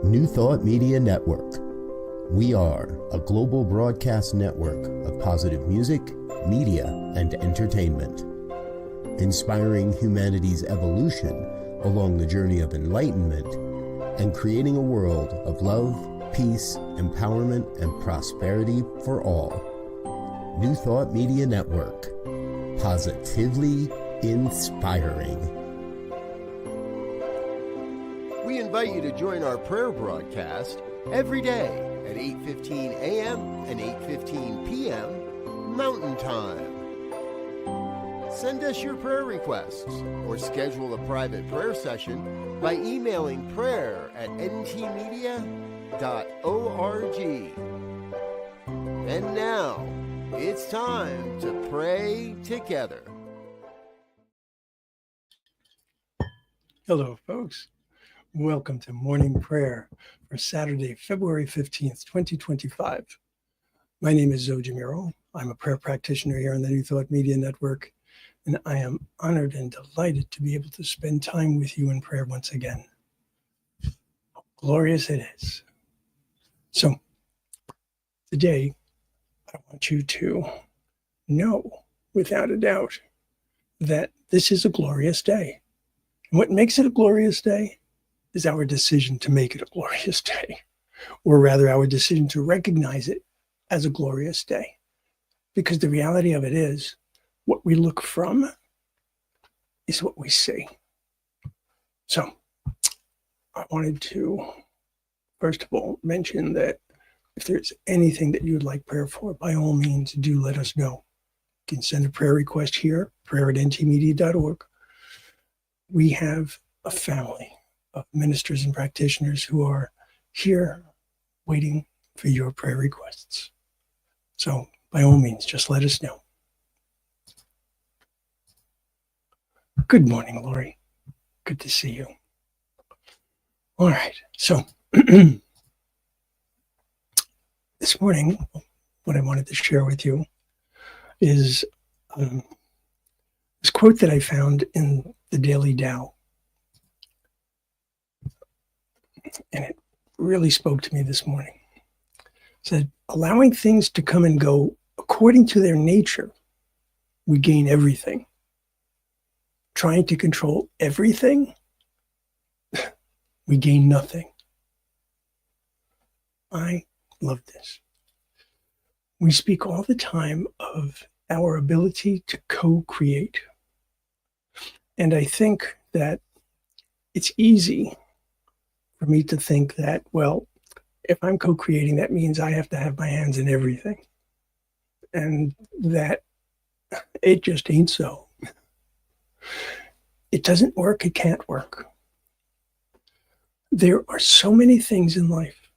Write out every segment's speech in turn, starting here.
New Thought Media Network. We are a global broadcast network of positive music, media, and entertainment, inspiring humanity's evolution along the journey of enlightenment and creating a world of love, peace, empowerment, and prosperity for all. New Thought Media Network. Positively inspiring. We invite you to join our prayer broadcast every day at 8:15 a.m. and 8:15 p.m. Mountain Time. Send us your prayer requests or schedule a private prayer session by emailing prayer@ntmedia.org. And now, it's time to pray together. Hello, folks. Welcome to morning prayer for Saturday, February 15th, 2025. My name is Muro. I'm a prayer practitioner here on the New Thought Media Network, and I am honored and delighted to be able to spend time with you in prayer once again. How glorious it is. So, today, I want you to know, without a doubt, that this is a glorious day. And what makes it a glorious day is our decision to make it a glorious day, or rather our decision to recognize it as a glorious day. Because the reality of it is, what we look from is what we see. So, I wanted to, first of all, mention that if there's anything that you would like prayer for, by all means, do let us know. You can send a prayer request here, prayer@ntmedia.org. We have a family of ministers and practitioners who are here waiting for your prayer requests. So, by all means, just let us know. Good morning, Lori. Good to see you. All right. So, this morning, what I wanted to share with you is this quote that I found in the Daily Tao. And it really spoke to me this morning. It said, allowing things to come and go according to their nature, we gain everything. Trying to control everything, we gain nothing. I love this. We speak all the time of our ability to co-create. And I think that it's easy for me to think that, well, if I'm co-creating, that means I have to have my hands in everything. And that it just ain't so. It doesn't work, it can't work. There are so many things in life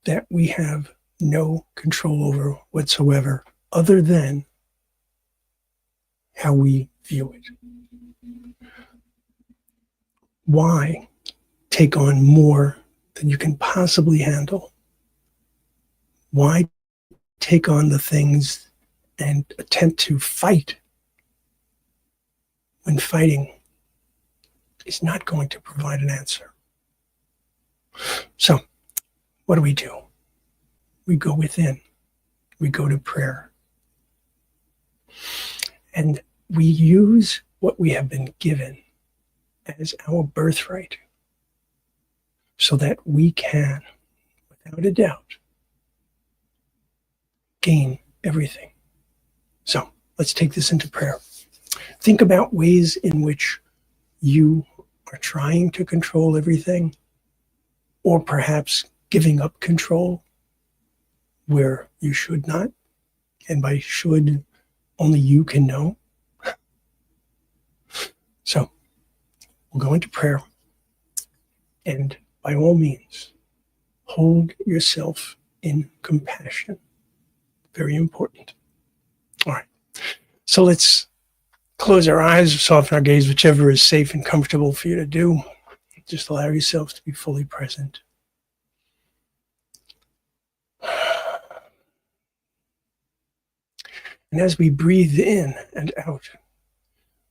that we have no control over whatsoever, other than how we view it. Why take on more than you can possibly handle? Why take on the things and attempt to fight when fighting is not going to provide an answer? So, what do? We go within. We go to prayer. And we use what we have been given as our birthright so that we can, without a doubt, gain everything. So, let's take this into prayer. Think about ways in which you are trying to control everything, or perhaps giving up control where you should not. And by should, only you can know. So, we'll go into prayer. And by all means, hold yourself in compassion. Very important. All right. So let's close our eyes, soften our gaze, whichever is safe and comfortable for you to do. Just allow yourselves to be fully present. And as we breathe in and out,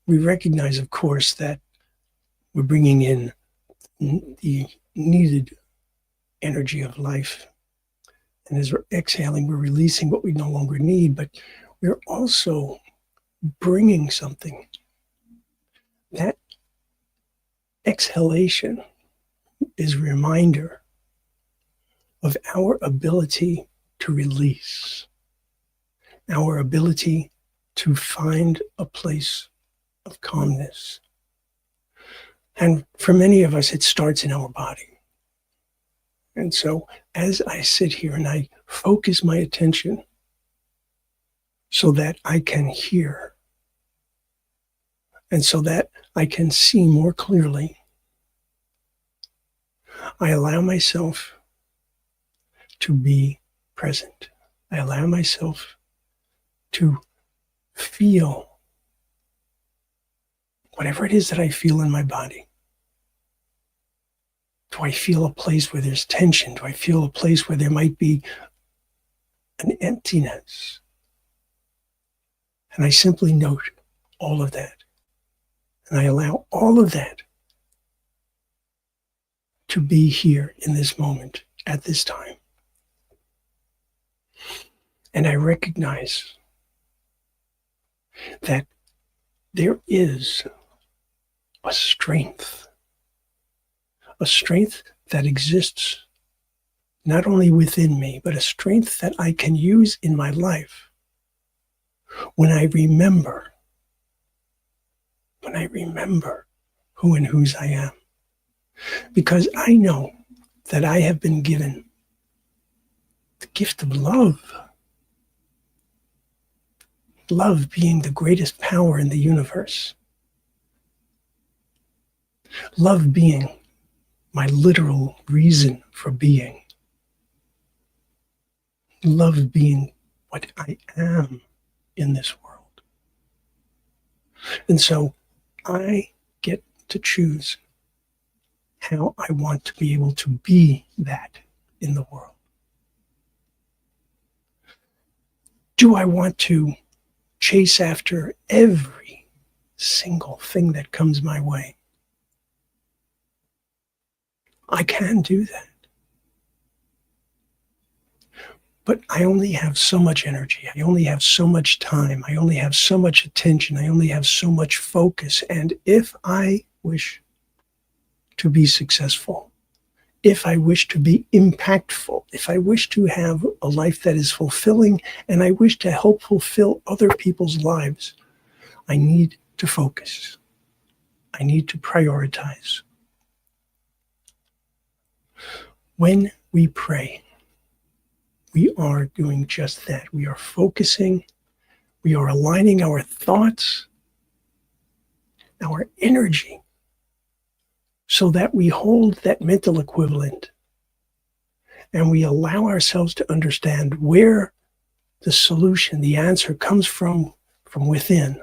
we recognize, of course, that we're bringing in the needed energy of life. And as we're exhaling, we're releasing what we no longer need, but we're also bringing something. That exhalation is a reminder of our ability to release, our ability to find a place of calmness. And for many of us, it starts in our body. And so as I sit here and I focus my attention so that I can hear and so that I can see more clearly, I allow myself to be present. I allow myself to feel whatever it is that I feel in my body. Do I feel a place where there's tension? Do I feel a place where there might be an emptiness? And I simply note all of that. And I allow all of that to be here in this moment, at this time. And I recognize that there is a strength that exists not only within me, but a strength that I can use in my life when I remember who and whose I am. Because I know that I have been given the gift of love. Love being the greatest power in the universe. Love being my literal reason for being. Love being what I am in this world. And so I get to choose how I want to be able to be that in the world. Do I want to chase after every single thing that comes my way? I can do that. But I only have so much energy. I only have so much time. I only have so much attention. I only have so much focus. And if I wish to be successful, if I wish to be impactful, if I wish to have a life that is fulfilling, and I wish to help fulfill other people's lives, I need to focus. I need to prioritize. When we pray, we are doing just that. We are focusing. We are aligning our thoughts, our energy, so that we hold that mental equivalent and we allow ourselves to understand where the solution, the answer comes from within,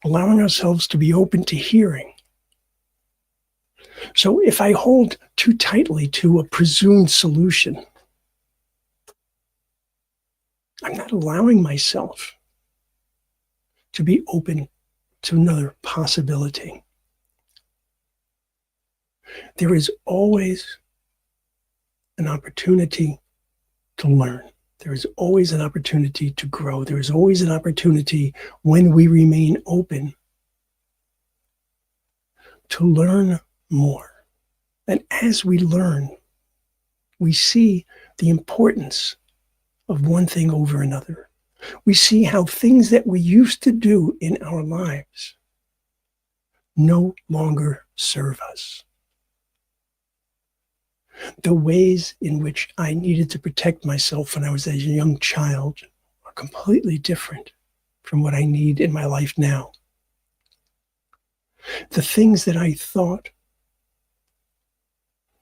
allowing ourselves to be open to hearing. So if I hold too tightly to a presumed solution, I'm not allowing myself to be open to another possibility. There is always an opportunity to learn. There is always an opportunity to grow. There is always an opportunity when we remain open to learn more. And as we learn, we see the importance of one thing over another. We see how things that we used to do in our lives no longer serve us. The ways in which I needed to protect myself when I was a young child are completely different from what I need in my life now. The things that I thought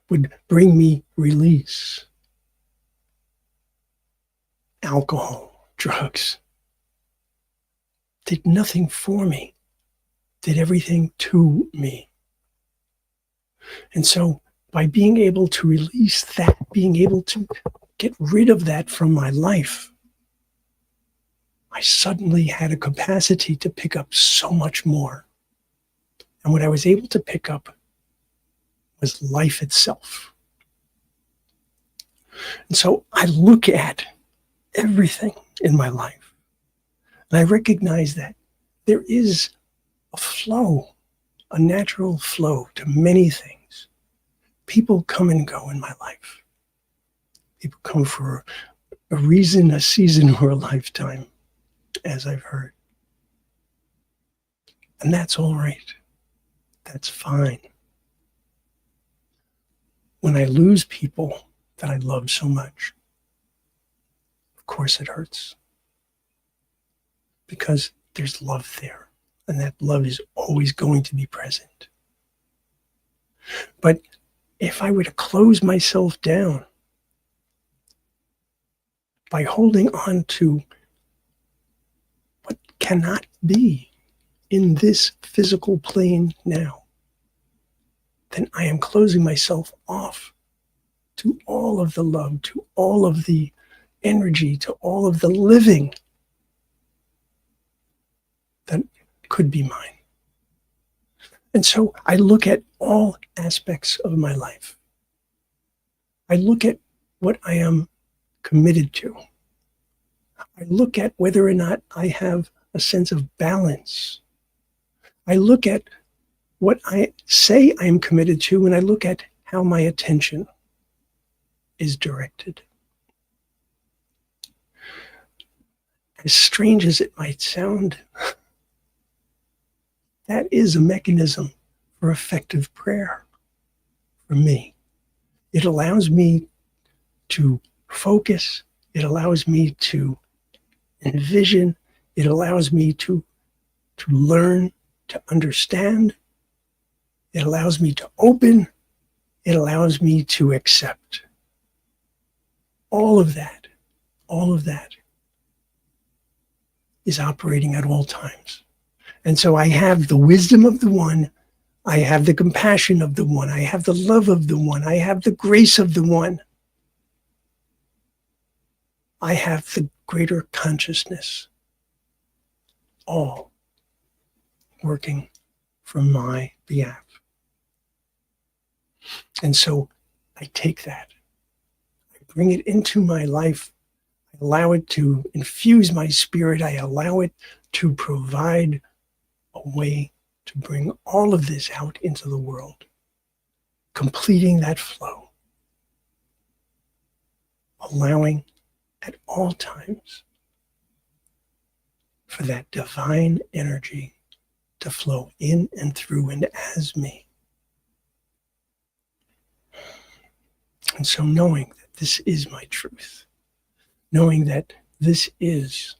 would bring me release, alcohol, drugs, did nothing for me, did everything to me. And so by being able to release that, being able to get rid of that from my life, I suddenly had a capacity to pick up so much more. And what I was able to pick up was life itself. And so I look at everything in my life, and I recognize that there is a flow, a natural flow to many things. People come and go in my life. People come for a reason, a season, or a lifetime, as I've heard. And that's all right. That's fine. When I lose people that I love so much, of course it hurts. Because there's love there, and that love is always going to be present. But if I were to close myself down by holding on to what cannot be in this physical plane now, then I am closing myself off to all of the love, to all of the energy, to all of the living that could be mine. And so I look at all aspects of my life. I look at what I am committed to. I look at whether or not I have a sense of balance. I look at what I say I am committed to, and I look at how my attention is directed. As strange as it might sound, that is a mechanism for effective prayer for me. It allows me to focus. It allows me to envision. It allows me to learn, to understand. It allows me to open. It allows me to accept. All of that is operating at all times. And so I have the wisdom of the one, I have the compassion of the one, I have the love of the one, I have the grace of the one. I have the greater consciousness, all working for my behalf. And so I take that, I bring it into my life, I allow it to infuse my spirit, I allow it to provide a way to bring all of this out into the world, completing that flow, allowing at all times for that divine energy to flow in and through and as me. And so knowing that this is my truth, knowing that this is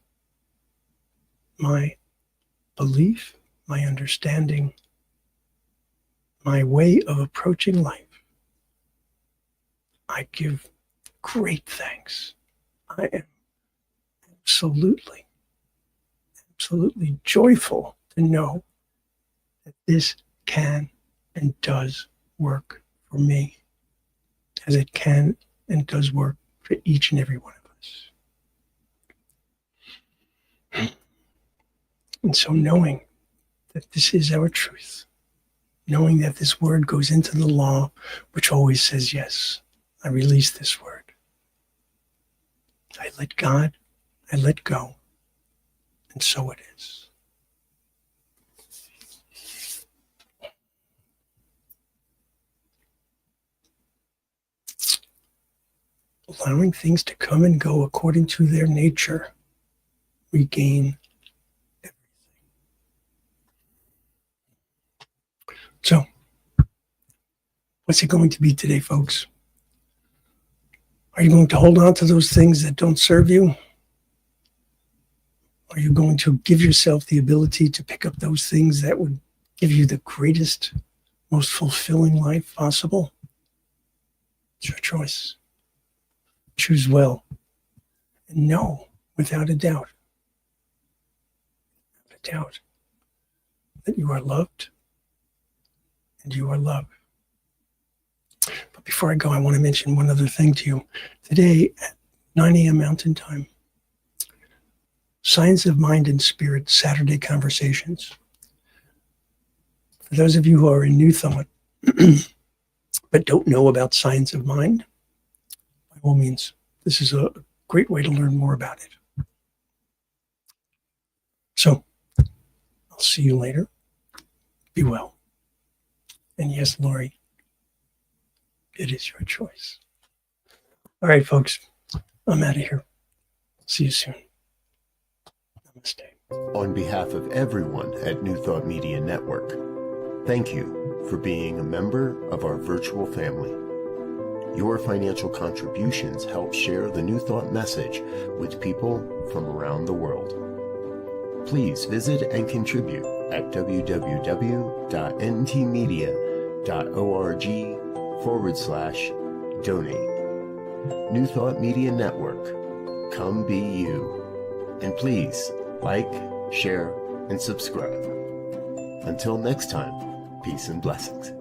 my belief, my understanding, my way of approaching life, I give great thanks. I am absolutely joyful to know that this can and does work for me, as it can and does work for each and every one of us. And so knowing that this is our truth, knowing that this word goes into the law, which always says, yes, I release this word. I let God, I let go, and so it is. Allowing things to come and go according to their nature, we gain everything. So, what's it going to be today, folks? Are you going to hold on to those things that don't serve you? Are you going to give yourself the ability to pick up those things that would give you the greatest, most fulfilling life possible? It's your choice. Choose well. And know, without a doubt, that you are loved and you are loved. But before I go, I want to mention one other thing to you. Today at 9 a.m. Mountain Time, Science of Mind and Spirit Saturday Conversations. For those of you who are in New Thought but don't know about Science of Mind, by by all means, this is a great way to learn more about it. So, I'll see you later. Be well. And yes, Lori, it is your choice. All right, folks, I'm out of here. See you soon. Namaste. On behalf of everyone at New Thought Media Network, thank you for being a member of our virtual family. Your financial contributions help share the New Thought message with people from around the world. Please visit and contribute at www.ntmedia.org/donate. New Thought Media Network, come be you. And please like, share, and subscribe. Until next time, peace and blessings.